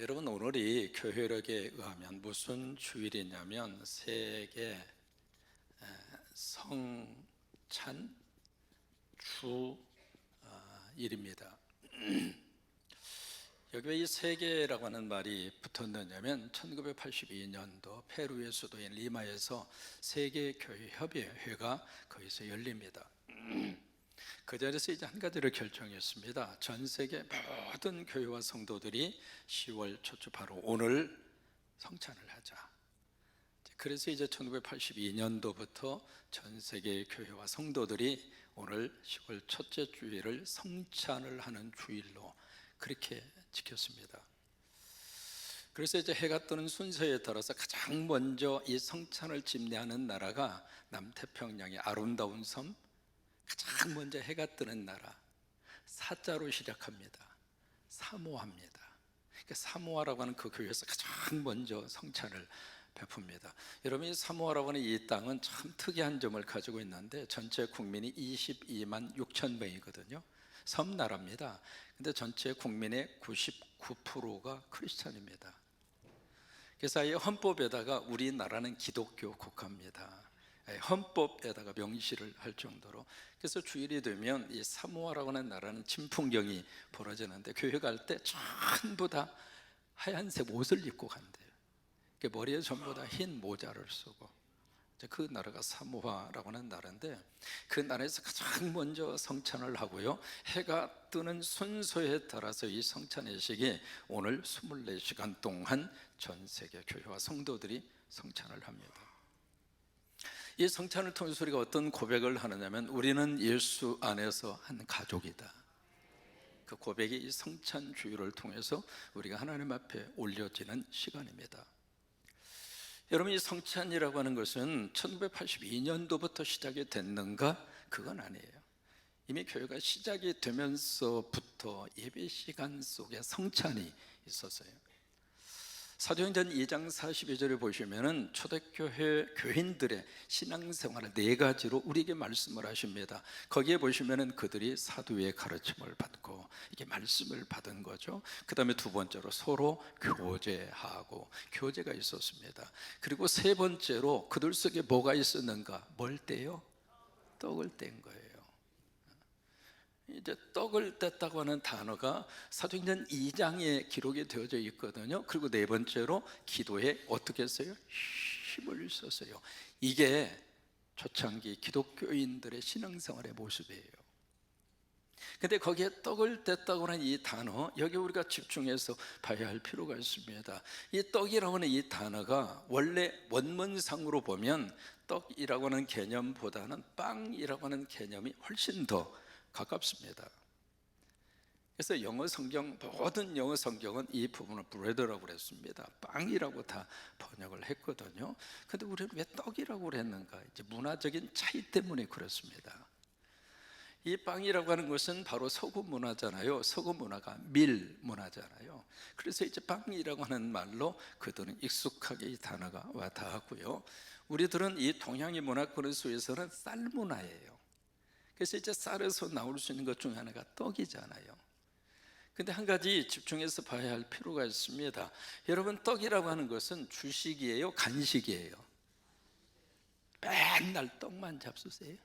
여러분, 오늘이 교회력에 의하면 무슨 주일이냐면 세계 성찬 주일입니다. 여기 왜 이 세계라고 하는 말이 붙었느냐면 1982년도 페루의 수도인 리마에서 세계교회협의회가 거기서 열립니다. 그 자리에서 이제 한 가지를 결정했습니다. 전 세계 모든 교회와 성도들이 10월 초초 바로 오늘 성찬을 하자. 그래서 이제 1982년도부터 전 세계 교회와 성도들이 오늘 10월 첫째 주일을 성찬을 하는 주일로 그렇게 지켰습니다. 그래서 이제 해가 뜨는 순서에 따라서 가장 먼저 이 성찬을 집례하는 나라가 남태평양의 아름다운 섬, 가장 먼저 해가 뜨는 나라, 사자로 시작합니다. 사모아입니다. 그러니까 사모아라고 하는 그 교회에서 가장 먼저 성찬을 베풉니다. 여러분, 이 사모아라고 하는 이 땅은 참 특이한 점을 가지고 있는데 전체 국민이 22만 6천 명이거든요. 섬나라입니다. 근데 전체 국민의 99%가 크리스찬입니다. 그래서 이 헌법에다가 우리나라는 기독교 국가입니다. 헌법에다가 명시를 할 정도로. 그래서 주일이 되면 이 사모아라고 하는 나라는 진풍경이 벌어지는데 교회 갈 때 전부 다 하얀색 옷을 입고 간대요. 머리에 전부 다 흰 모자를 쓰고. 그 나라가 사모아라고 하는 나라인데 그 나라에서 가장 먼저 성찬을 하고요, 해가 뜨는 순서에 따라서 이 성찬 예식이 오늘 24시간 동안 전 세계 교회와 성도들이 성찬을 합니다. 이 성찬을 통해서 우리가 어떤 고백을 하느냐면 우리는 예수 안에서 한 가족이다. 그 고백이 이 성찬 주일을 통해서 우리가 하나님 앞에 올려지는 시간입니다. 여러분, 이 성찬이라고 하는 것은 1982년도부터 시작이 됐는가? 그건 아니에요. 이미 교회가 시작이 되면서부터 예배 시간 속에 성찬이 있었어요. 사도행전 2장 42절에 보시면은 초대교회 교인들의 신앙생활을 네 가지로 우리에게 말씀을 하십니다. 거기에 보시면은 그들이 사도의 가르침을 받고 이게 말씀을 받은 거죠. 그 다음에 두 번째로 서로 교제하고 교제가 있었습니다. 그리고 세 번째로 그들 속에 뭐가 있었는가? 뭘 떼요? 떡을 뗀 거예요. 이제 떡을 뗐다고 하는 단어가 사도행전 2장에 기록이 되어져 있거든요. 그리고 네 번째로 기도에 어떻게 했어요? 힘을 썼어요. 이게 초창기 기독교인들의 신앙생활의 모습이에요. 근데 거기에 떡을 뗐다고 하는 이 단어, 여기 우리가 집중해서 봐야 할 필요가 있습니다. 이 떡이라고 하는 이 단어가 원래 원문상으로 보면 떡이라고 하는 개념보다는 빵이라고 하는 개념이 훨씬 더 가깝습니다. 그래서 영어 성경, 모든 영어 성경은 이 부분을 bread라고 그랬습니다. 빵이라고 다 번역을 했거든요. 근데 우리는 왜 떡이라고 그랬는가? 이제 문화적인 차이 때문에 그렇습니다. 이 빵이라고 하는 것은 바로 서구 문화잖아요. 서구 문화가 밀 문화잖아요. 그래서 이제 빵이라고 하는 말로 그들은 익숙하게 이 단어가 와 닿았고요. 우리들은 이 동양의 문화권 속에서는 쌀 문화예요. 그래서 이제 쌀에서 나올 수 있는 것 중에 하나가 떡이잖아요. 근데 한 가지 집중해서 봐야 할 필요가 있습니다. 여러분, 떡이라고 하는 것은 주식이에요? 간식이에요? 맨날 떡만 잡수세요?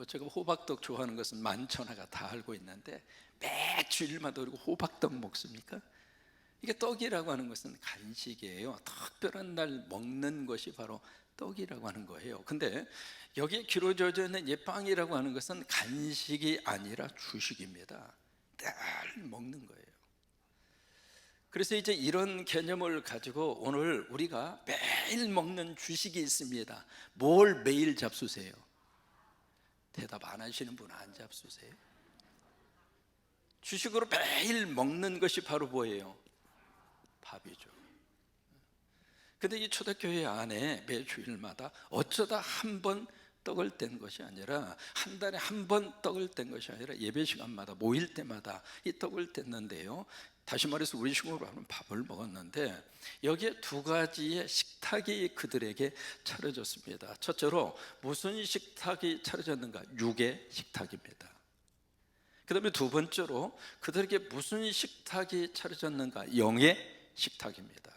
제가 호박떡 좋아하는 것은 만천하가 다 알고 있는데 매 주일마다 그리고 호박떡 먹습니까? 이게 떡이라고 하는 것은 간식이에요. 특별한 날 먹는 것이 바로 떡이라고 하는 거예요. 근데 여기에 기록되어 있는 이 빵이라고 하는 것은 간식이 아니라 주식입니다. 늘 먹는 거예요. 그래서 이제 이런 개념을 가지고 오늘 우리가 매일 먹는 주식이 있습니다. 뭘 매일 잡수세요? 대답 안 하시는 분 안 잡수세요? 주식으로 매일 먹는 것이 바로 뭐예요? 밥이죠. 근데 이 초대교회 안에 매 주일마다 어쩌다 한 번 떡을 뗀 것이 아니라 한 달에 한 번 떡을 뗀 것이 아니라 예배 시간마다 모일 때마다 이 떡을 뗐는데요, 다시 말해서 우리 식으로 하면 밥을 먹었는데 여기에 두 가지의 식탁이 그들에게 차려졌습니다. 첫째로 무슨 식탁이 차려졌는가? 육의 식탁입니다. 그 다음에 두 번째로 그들에게 무슨 식탁이 차려졌는가? 영의 식탁입니다.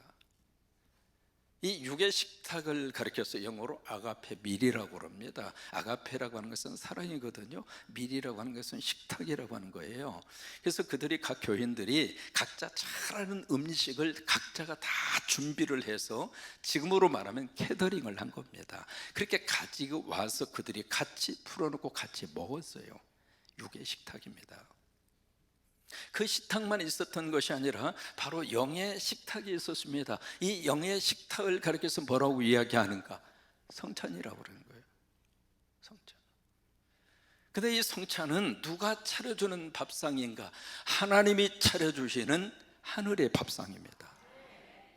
이 육의 식탁을 가리켜서 영어로 아가페 밀이라고 합니다. 아가페라고 하는 것은 사랑이거든요. 밀이라고 하는 것은 식탁이라고 하는 거예요. 그래서 그들이 각 교인들이 각자 잘하는 음식을 각자가 다 준비를 해서 지금으로 말하면 캐더링을 한 겁니다. 그렇게 가지고 와서 그들이 같이 풀어놓고 같이 먹었어요. 육의 식탁입니다. 그 식탁만 있었던 것이 아니라 바로 영의 식탁이 있었습니다. 이 영의 식탁을 가리켜서 뭐라고 이야기하는가? 성찬이라고 그러는 거예요. 성찬. 근데 이 성찬은 누가 차려주는 밥상인가? 하나님이 차려주시는 하늘의 밥상입니다.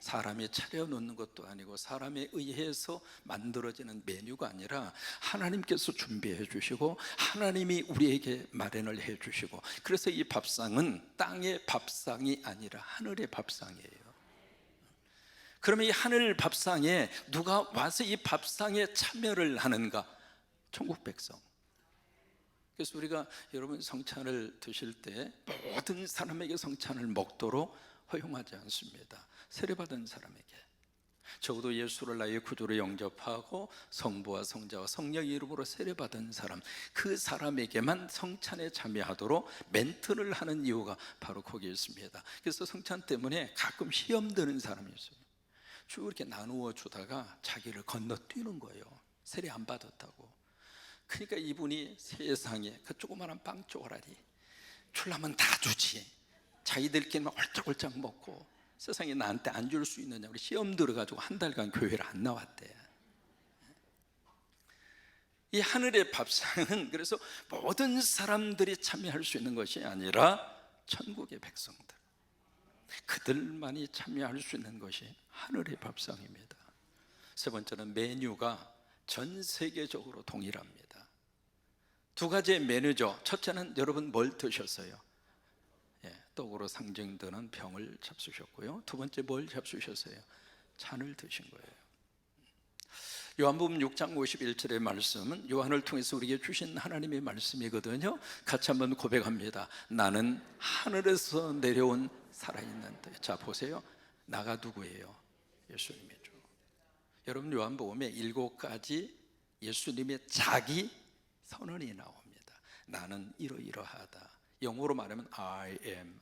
사람이 차려놓는 것도 아니고 사람에 의해서 만들어지는 메뉴가 아니라 하나님께서 준비해 주시고 하나님이 우리에게 마련을 해 주시고, 그래서 이 밥상은 땅의 밥상이 아니라 하늘의 밥상이에요. 그러면 이 하늘 밥상에 누가 와서 이 밥상에 참여를 하는가? 천국 백성. 그래서 우리가 여러분 성찬을 드실 때 모든 사람에게 성찬을 먹도록 허용하지 않습니다. 세례받은 사람에게, 적어도 예수를 나의 구주로 영접하고 성부와 성자와 성령의 이름으로 세례받은 사람, 그 사람에게만 성찬에 참여하도록 멘트를 하는 이유가 바로 거기에 있습니다. 그래서 성찬 때문에 가끔 시험 드는 사람이 있어요. 쭉 이렇게 나누어 주다가 자기를 건너뛰는 거예요. 세례 안 받았다고. 그러니까 이분이 세상에 그 조그마한 빵 쪼가리 주려면 다 주지, 자기들끼리만 홀짝홀짝 먹고 세상에 나한테 안 줄 수 있느냐, 우리 시험 들어가지고 한 달간 교회를 안 나왔대. 이 하늘의 밥상은 그래서 모든 사람들이 참여할 수 있는 것이 아니라 천국의 백성들, 그들만이 참여할 수 있는 것이 하늘의 밥상입니다. 세 번째는 메뉴가 전 세계적으로 동일합니다. 두 가지의 메뉴죠. 첫째는 여러분 뭘 드셨어요? 떡으로 상징되는 병을 잡수셨고요. 두 번째 뭘 잡수셨어요? 잔을 드신 거예요. 요한복음 6장 51절의 말씀은 요한을 통해서 우리에게 주신 하나님의 말씀이거든요. 같이 한번 고백합니다. 나는 하늘에서 내려온 살아있는 떡. 자 보세요, 나가 누구예요? 예수님이죠. 여러분 요한복음에 7가지 예수님의 자기 선언이 나옵니다. 나는 이러이러하다. 영어로 말하면 I am,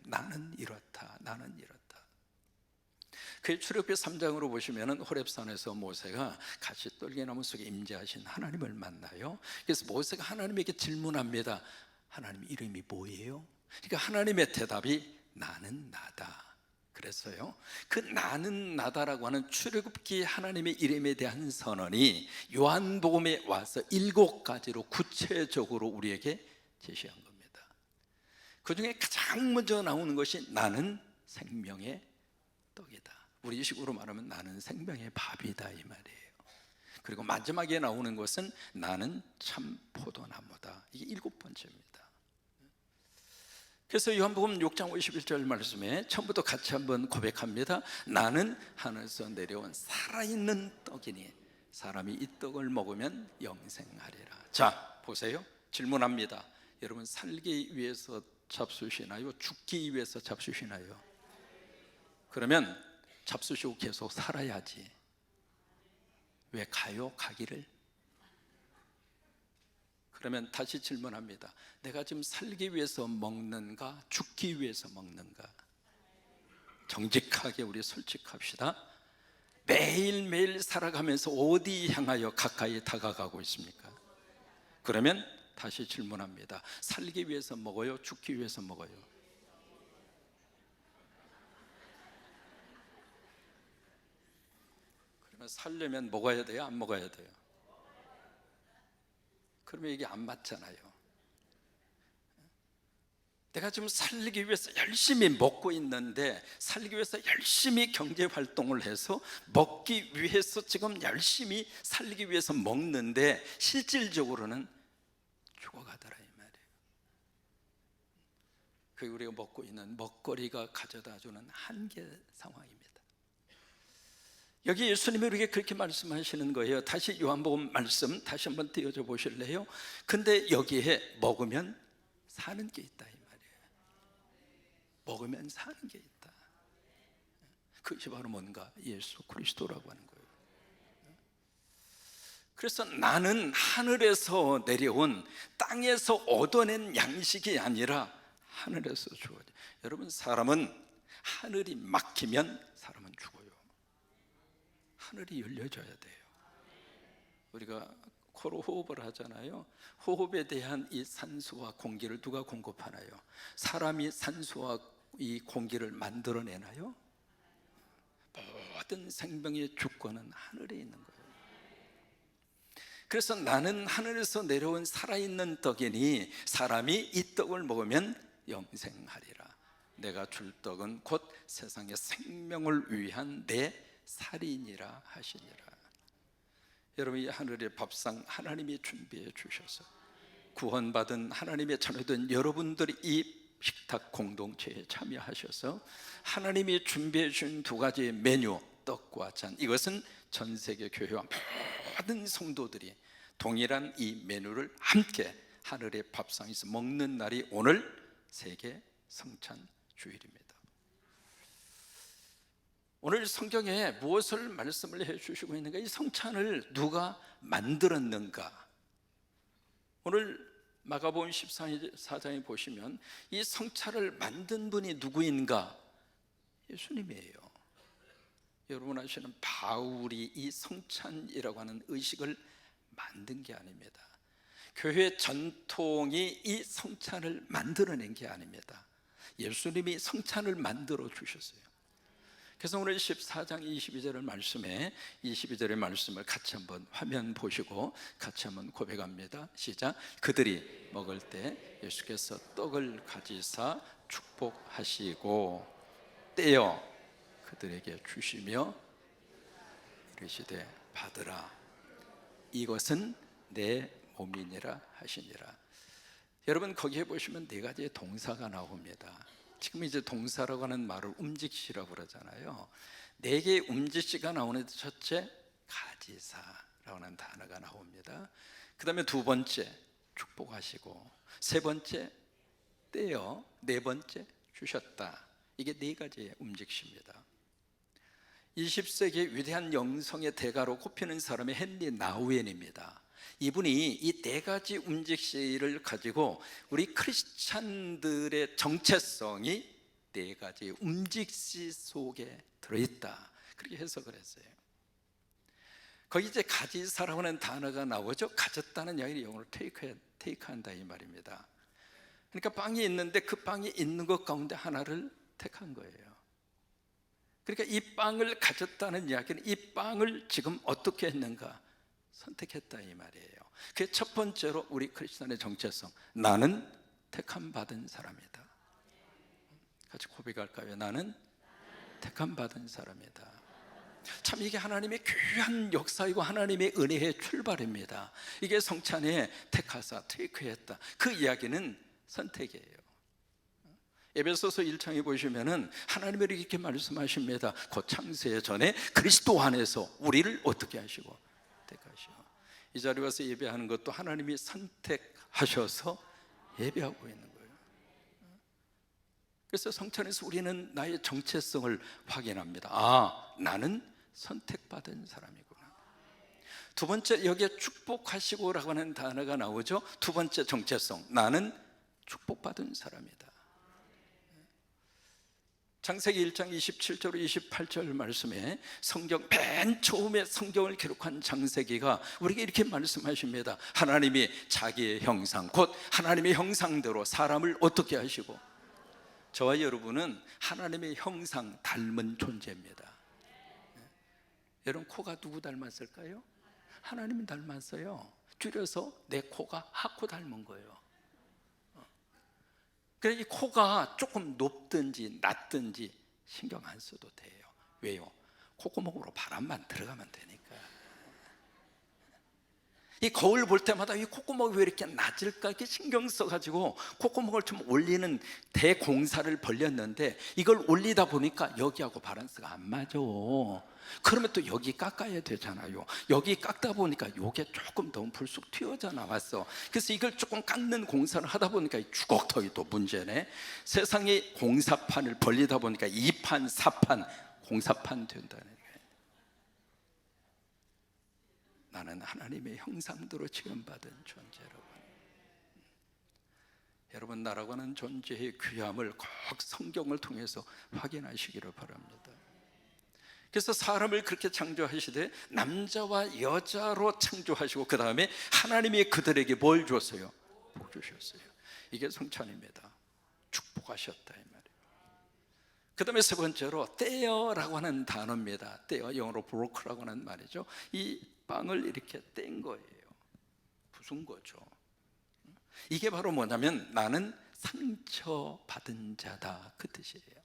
나는 이렇다, 나는 이렇다. 그 출애굽기 3장으로 보시면 호렙산에서 모세가 같이 떨기나무 속에 임재하신 하나님을 만나요. 그래서 모세가 하나님에게 질문합니다. 하나님 이름이 뭐예요? 그러니까 하나님의 대답이 나는 나다. 그랬어요. 그 나는 나다라고 하는 출애굽기 하나님의 이름에 대한 선언이 요한복음에 와서 7가지로 구체적으로 우리에게 제시한 겁니다. 그 중에 가장 먼저 나오는 것이 나는 생명의 떡이다. 우리 식으로 말하면 나는 생명의 밥이다 이 말이에요. 그리고 마지막에 나오는 것은 나는 참 포도나무다. 이게 7번째입니다. 그래서 요한복음 6장 51절 말씀에 처음부터 같이 한번 고백합니다. 나는 하늘에서 내려온 살아있는 떡이니 사람이 이 떡을 먹으면 영생하리라. 자 보세요, 질문합니다. 여러분 살기 위해서 잡수시나요? 죽기 위해서 잡수시나요? 그러면 잡수시고 계속 살아야지. 왜 가요? 가기를? 그러면 다시 질문합니다. 내가 지금 살기 위해서 먹는가? 죽기 위해서 먹는가? 정직하게 우리 솔직합시다. 매일매일 살아가면서 어디 향하여 가까이 다가가고 있습니까? 그러면 다시 질문합니다. 살기 위해서 먹어요? 죽기 위해서 먹어요? 그러면 살려면 먹어야 돼요? 안 먹어야 돼요? 그러면 이게 안 맞잖아요. 내가 지금 살기 위해서 열심히 먹고 있는데, 살기 위해서 열심히 경제활동을 해서 먹기 위해서 지금 열심히 살기 위해서 먹는데 실질적으로는 죽어가더라 이 말이에요. 그게 우리가 먹고 있는 먹거리가 가져다주는 한계 상황입니다. 여기 예수님이 우리에게 그렇게 말씀하시는 거예요. 다시 요한복음 말씀 다시 한번 띄워줘 보실래요? 근데 여기에 먹으면 사는 게 있다 이 말이에요. 먹으면 사는 게 있다. 그것이 바로 뭔가? 예수 그리스도라고 하는 거예요. 그래서 나는 하늘에서 내려온, 땅에서 얻어낸 양식이 아니라 하늘에서 주어져. 여러분, 사람은 하늘이 막히면 사람은 죽어요. 하늘이 열려져야 돼요. 우리가 코로 호흡을 하잖아요. 호흡에 대한 이 산소와 공기를 누가 공급하나요? 사람이 산소와 이 공기를 만들어내나요? 모든 생명의 주권은 하늘에 있는 거예요. 그래서 나는 하늘에서 내려온 살아있는 떡이니 사람이 이 떡을 먹으면 영생하리라. 내가 줄 떡은 곧 세상의 생명을 위한 내 살이니라 하시니라. 여러분, 이 하늘의 밥상 하나님이 준비해 주셔서 구원받은 하나님의 자녀된 여러분들이 이 식탁 공동체에 참여하셔서 하나님이 준비해 준 두 가지의 메뉴, 떡과 잔, 이것은 전 세계 교회와 모든 성도들이 동일한 이 메뉴를 함께 하늘의 밥상에서 먹는 날이 오늘 세계 성찬 주일입니다. 오늘 성경에 무엇을 말씀을 해주시고 있는가? 이 성찬을 누가 만들었는가? 오늘 마가복음 14장에 보시면 이 성찬을 만든 분이 누구인가? 예수님이에요. 여러분 아시는 바울이 이 성찬이라고 하는 의식을 만든 게 아닙니다. 교회 전통이 이 성찬을 만들어낸 게 아닙니다. 예수님이 성찬을 만들어 주셨어요. 그래서 오늘 14장 22절의 말씀에 22절의 말씀을 같이 한번 화면 보시고 같이 한번 고백합니다. 시작. 그들이 먹을 때 예수께서 떡을 가지사 축복하시고 떼어 그들에게 주시며 이르시되 받으라, 이것은 내 몸이니라 하시니라. 여러분, 거기에 보시면 네 가지의 동사가 나옵니다. 지금 이제 동사라고 하는 말을 움직시라고 그러잖아요. 네 개의 움직시가 나오는데 첫째 가지사라고 하는 단어가 나옵니다. 그 다음에 두 번째 축복하시고, 세 번째 떼어, 네 번째 주셨다. 이게 네 가지의 움직시입니다. 20세기 위대한 영성의 대가로 꼽히는 사람이 헨리 나우엔입니다. 이분이 이 네 가지 움직시를 가지고 우리 크리스찬들의 정체성이 네 가지 움직시 속에 들어있다, 그렇게 해석을 했어요. 거기 이제 가지사라고 하는 단어가 나오죠. 가졌다는 이야기를 영어로 테이크한다 이 말입니다. 그러니까 빵이 있는데 그 빵이 있는 것 가운데 하나를 택한 거예요. 그러니까 이 빵을 가졌다는 이야기는 이 빵을 지금 어떻게 했는가? 선택했다 이 말이에요. 그게 첫 번째로 우리 크리스천의 정체성, 나는 택함 받은 사람이다. 같이 고백할까요? 나는 택함 받은 사람이다. 참 이게 하나님의 귀한 역사이고 하나님의 은혜의 출발입니다. 이게 성찬에 택하사 테이크했다, 그 이야기는 선택이에요. 에베소서 1장에 보시면은 하나님이 이렇게 말씀하십니다. 곧 창세 전에 그리스도 안에서 우리를 어떻게 하시고 택하시고, 이 자리에 와서 예배하는 것도 하나님이 선택하셔서 예배하고 있는 거예요. 그래서 성찬에서 우리는 나의 정체성을 확인합니다. 아, 나는 선택받은 사람이구나. 두 번째, 여기에 축복하시고라고 하는 단어가 나오죠. 두 번째 정체성, 나는 축복받은 사람이다. 창세기 1장 27절 28절 말씀에 성경 맨 처음에 성경을 기록한 창세기가 우리에게 이렇게 말씀하십니다. 하나님이 자기의 형상, 곧 하나님의 형상대로 사람을 어떻게 하시고, 저와 여러분은 하나님의 형상 닮은 존재입니다. 여러분, 코가 누구 닮았을까요? 하나님이 닮았어요. 줄여서 내 코가 하코 닮은 거예요. 그래서 이 코가 조금 높든지 낮든지 신경 안 써도 돼요. 왜요? 콧구멍으로 바람만 들어가면 되니까. 이 거울 볼 때마다 이 콧구멍이 왜 이렇게 낮을까 이렇게 신경 써가지고 콧구멍을 좀 올리는 대공사를 벌였는데, 이걸 올리다 보니까 여기하고 바란스가 안 맞아. 그러면 또 여기 깎아야 되잖아요. 여기 깎다 보니까 이게 조금 더 불쑥 튀어져 나왔어. 그래서 이걸 조금 깎는 공사를 하다 보니까 이 주걱턱이 또 문제네. 세상에 공사판을 벌리다 보니까 2판 4판 공사판 된다는 거예요. 나는 하나님의 형상대로 지음받은 존재라고. 여러분, 나라고 하는 존재의 귀함을 꼭 성경을 통해서 확인하시기를 바랍니다. 그래서 사람을 그렇게 창조하시되 남자와 여자로 창조하시고, 그 다음에 하나님이 그들에게 뭘 줬어요? 복 주셨어요. 이게 성찬입니다. 축복하셨다 이 말이에요. 그 다음에 세 번째로 떼어라고 하는 단어입니다. 떼어, 영어로 브로크라고 하는 말이죠. 이 빵을 이렇게 뗀 거예요. 부순 거죠. 이게 바로 뭐냐면 나는 상처받은 자다, 그 뜻이에요.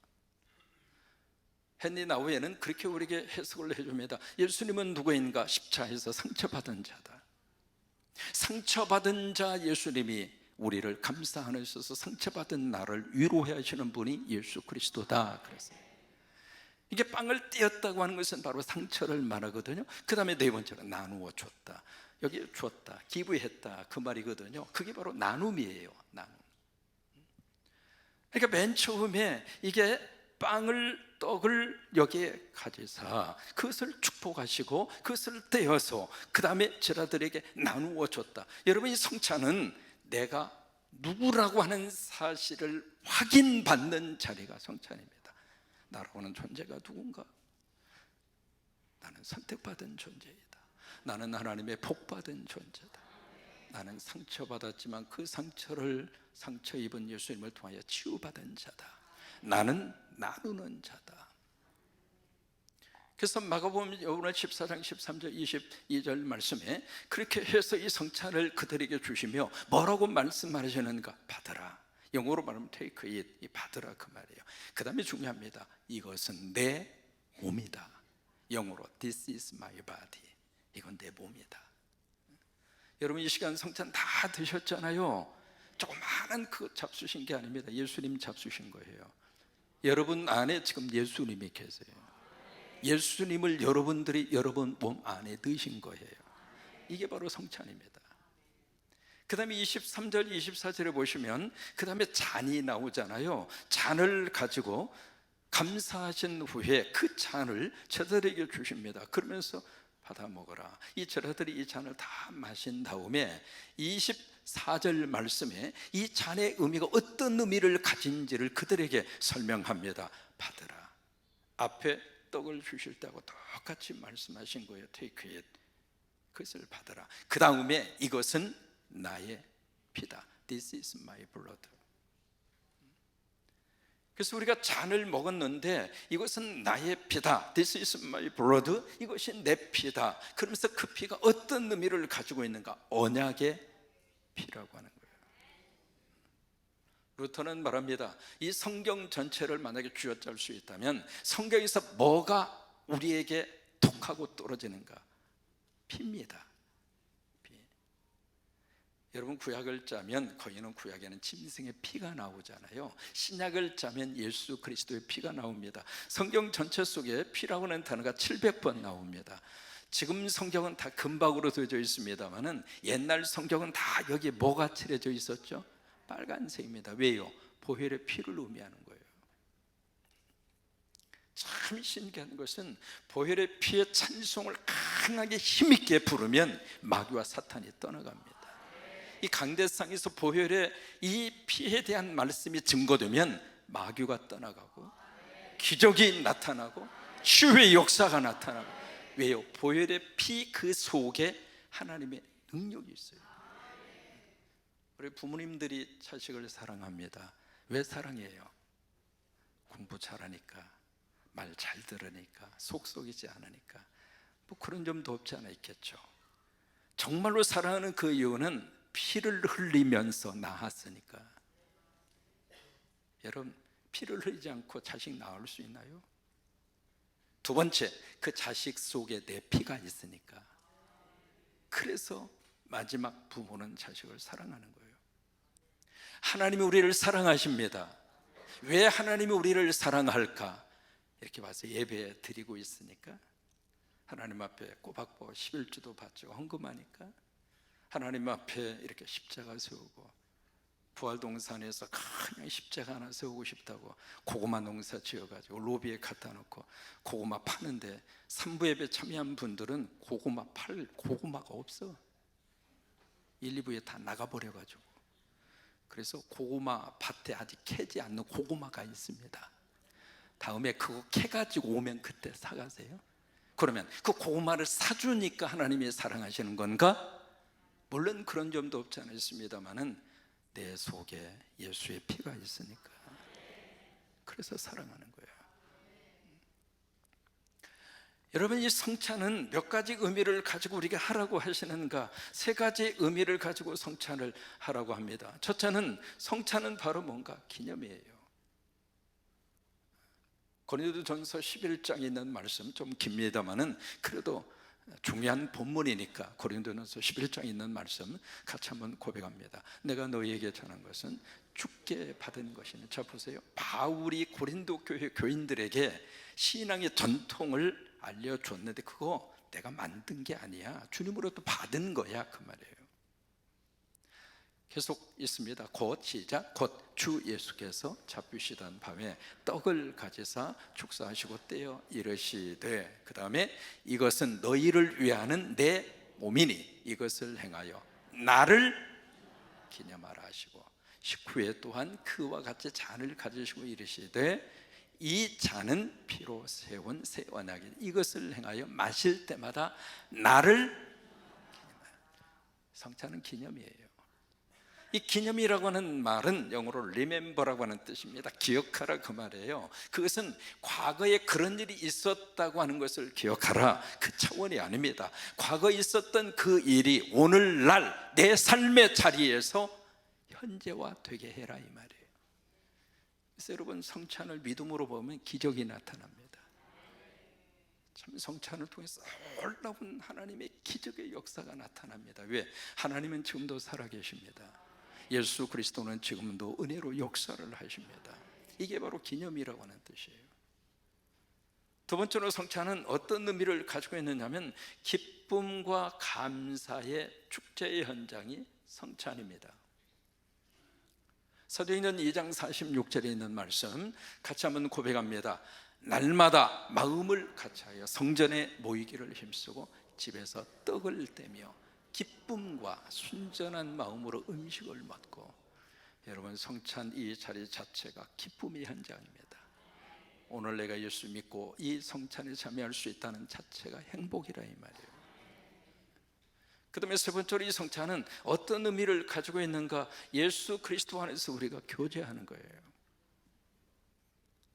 헨리 나우에는 그렇게 우리에게 해석을 해줍니다. 예수님은 누구인가? 십자에서 상처받은 자다. 상처받은 자 예수님이 우리를 감싸안에 있어서 상처받은 나를 위로해 하시는 분이 예수 그리스도다 그랬어요. 이게 빵을 떼었다고 하는 것은 바로 상처를 말하거든요. 그 다음에 네 번째로 나누어 줬다. 여기 줬다, 기부했다 그 말이거든요. 그게 바로 나눔이에요. 나눔. 그러니까 맨 처음에 이게 떡을 여기에 가지사 그것을 축복하시고 그것을 떼어서 그 다음에 제자들에게 나누어 줬다. 여러분, 이 성찬은 내가 누구라고 하는 사실을 확인받는 자리가 성찬입니다. 나라고 하는 존재가 누군가? 나는 선택받은 존재이다. 나는 하나님의 복받은 존재다. 나는 상처받았지만 그 상처 입은 예수님을 통하여 치유받은 자다. 나는 나누는 자다. 그래서 마가복음 오늘 14장 13절 22절 말씀에 그렇게 해서 이 성찬을 그들에게 주시며 뭐라고 말씀하시는가? 받으라. 영어로 말하면 take it, 이 받으라 그 말이에요. 그 다음에 중요합니다. 이것은 내 몸이다. 영어로 this is my body. 이건 내 몸이다. 여러분, 이 시간 성찬 다 드셨잖아요. 조그마한 그 잡수신 게 아닙니다. 예수님 잡수신 거예요. 여러분 안에 지금 예수님이 계세요. 예수님을 여러분들이 여러분 몸 안에 드신 거예요. 이게 바로 성찬입니다. 그 다음에 23절 24절에 보시면 그 다음에 잔이 나오잖아요. 잔을 가지고 감사하신 후에 그 잔을 제자들에게 주십니다. 그러면서 받아 먹어라. 이 제자들이 이 잔을 다 마신 다음에 24절 말씀에 이 잔의 의미가 어떤 의미를 가진지를 그들에게 설명합니다. 받으라. 앞에 떡을 주실 때하고 똑같이 말씀하신 거예요. Take it. 그것을 받으라. 그 다음에 이것은 나의 피다. This is my blood. 그래서 우리가 잔을 먹었는데 이것은 나의 피다. This is my blood. 이것이 내 피다. 그러면서 그 피가 어떤 의미를 가지고 있는가? 언약의 피라고 하는 거예요. 루터는 말합니다. 이 성경 전체를 만약에 쥐어짤 수 있다면 성경에서 뭐가 우리에게 톡하고 떨어지는가? 피입니다. 피. 여러분, 구약을 짜면 거기는 구약에는 짐승의 피가 나오잖아요. 신약을 짜면 예수 그리스도의 피가 나옵니다. 성경 전체 속에 피라고 하는 단어가 700번 나옵니다. 지금 성경은 다 금박으로 되어져 있습니다만은 옛날 성경은 다 여기에 뭐가 칠해져 있었죠? 빨간색입니다. 왜요? 보혈의 피를 의미하는 거예요. 참 신기한 것은 보혈의 피의 찬송을 강하게 힘있게 부르면 마귀와 사탄이 떠나갑니다. 이 강대상에서 보혈의 이 피에 대한 말씀이 증거되면 마귀가 떠나가고 기적이 나타나고 치유의 역사가 나타나고. 왜요? 보혈의 피 그 속에 하나님의 능력이 있어요. 우리 부모님들이 자식을 사랑합니다. 왜 사랑해요? 공부 잘하니까, 말 잘 들으니까, 속 썩이지 않으니까. 뭐 그런 점도 없지 않아 있겠죠. 정말로 사랑하는 그 이유는 피를 흘리면서 낳았으니까. 여러분, 피를 흘리지 않고 자식 낳을 수 있나요? 두 번째, 그 자식 속에 내 피가 있으니까. 그래서 마지막 부모는 자식을 사랑하는 거예요. 하나님이 우리를 사랑하십니다. 왜 하나님이 우리를 사랑할까? 이렇게 봐서 예배 드리고 있으니까, 하나님 앞에 꼬박꼬박 11주도 받죠. 헌금하니까, 하나님 앞에 이렇게 십자가 세우고, 부활동산에서 그냥 십자가 하나 세우고 싶다고 고구마 농사 지어가지고 로비에 갖다 놓고 고구마 파는데, 3부 예배 참여한 분들은 고구마 팔 고구마가 없어. 1, 2부에 다 나가버려가지고. 그래서 고구마 밭에 아직 캐지 않는 고구마가 있습니다. 다음에 그거 캐가지고 오면 그때 사가세요. 그러면 그 고구마를 사주니까 하나님이 사랑하시는 건가? 물론 그런 점도 없지 않아 있습니다만은 내 속에 예수의 피가 있으니까, 그래서 사랑하는 거예요. 여러분, 이 성찬은 몇 가지 의미를 가지고 우리가 하라고 하시는가? 3가지 의미를 가지고 성찬을 하라고 합니다. 첫째는, 성찬은 바로 뭔가 기념이에요. 고린도전서 11장에 있는 말씀 좀 깁니다만은 그래도 중요한 본문이니까 고린도전서 11장에 있는 말씀 같이 한번 고백합니다. 내가 너희에게 전한 것은 주께 받은 것이니. 자 보세요, 바울이 고린도 교회 교인들에게 신앙의 전통을 알려줬는데 그거 내가 만든 게 아니야, 주님으로부터 받은 거야, 그 말이에요. 계속 있습니다. 곧, 시작. 곧 주 예수께서 잡히시던 밤에 떡을 가지사 축사하시고 떼어 이르시되, 그 다음에 이것은 너희를 위하는 내 몸이니 이것을 행하여 나를 기념하라 하시고, 식후에 또한 그와 같이 잔을 가지시고 이르시되 이 잔은 피로 세운 새 언약이니 이것을 행하여 마실 때마다 나를 기념하라. 성찬은 기념이에요. 이 기념이라고 하는 말은 영어로 remember라고 하는 뜻입니다. 기억하라, 그 말이에요. 그것은 과거에 그런 일이 있었다고 하는 것을 기억하라, 그 차원이 아닙니다. 과거에 있었던 그 일이 오늘날 내 삶의 자리에서 현재화 되게 해라, 이 말이에요. 그래서 여러분, 성찬을 믿음으로 보면 기적이 나타납니다. 참, 성찬을 통해서 놀라운 하나님의 기적의 역사가 나타납니다. 왜? 하나님은 지금도 살아계십니다. 예수 그리스도는 지금도 은혜로 역사를 하십니다. 이게 바로 기념이라고 하는 뜻이에요. 두 번째로, 성찬은 어떤 의미를 가지고 있느냐면 기쁨과 감사의 축제의 현장이 성찬입니다. 사도행전 2장 46절에 있는 말씀 같이 한번 고백합니다. 날마다 마음을 같이하여 성전에 모이기를 힘쓰고 집에서 떡을 떼며 기쁨과 순전한 마음으로 음식을 먹고. 여러분, 성찬 이 자리 자체가 기쁨의 현장입니다. 오늘 내가 예수 믿고 이 성찬에 참여할 수 있다는 자체가 행복이라, 이 말이에요. 그 다음에 세 번째로, 이 성찬은 어떤 의미를 가지고 있는가? 예수 그리스도 안에서 우리가 교제하는 거예요.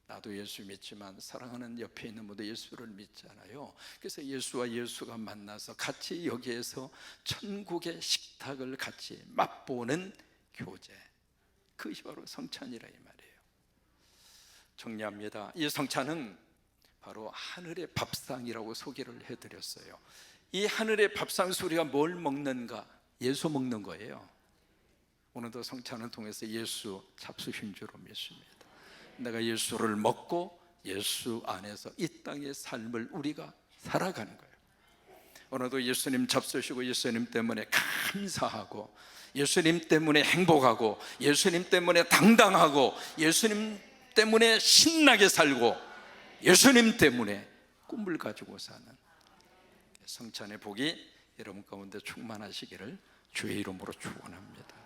나도 예수 믿지만 사랑하는 옆에 있는 분도 예수를 믿잖아요. 그래서 예수와 예수가 만나서 같이 여기에서 천국의 식탁을 같이 맛보는 교제, 그것이 바로 성찬이라, 이 말이에요. 정리합니다. 이 성찬은 바로 하늘의 밥상이라고 소개를 해드렸어요. 이 하늘의 밥상에서 우리가 뭘 먹는가? 예수 먹는 거예요. 오늘도 성찬을 통해서 예수 잡수신 줄로 믿습니다. 내가 예수를 먹고 예수 안에서 이 땅의 삶을 우리가 살아가는 거예요. 오늘도 예수님 잡수시고 예수님 때문에 감사하고, 예수님 때문에 행복하고, 예수님 때문에 당당하고, 예수님 때문에 신나게 살고, 예수님 때문에 꿈을 가지고 사는 성찬의 복이 여러분 가운데 충만하시기를 주의 이름으로 축원합니다.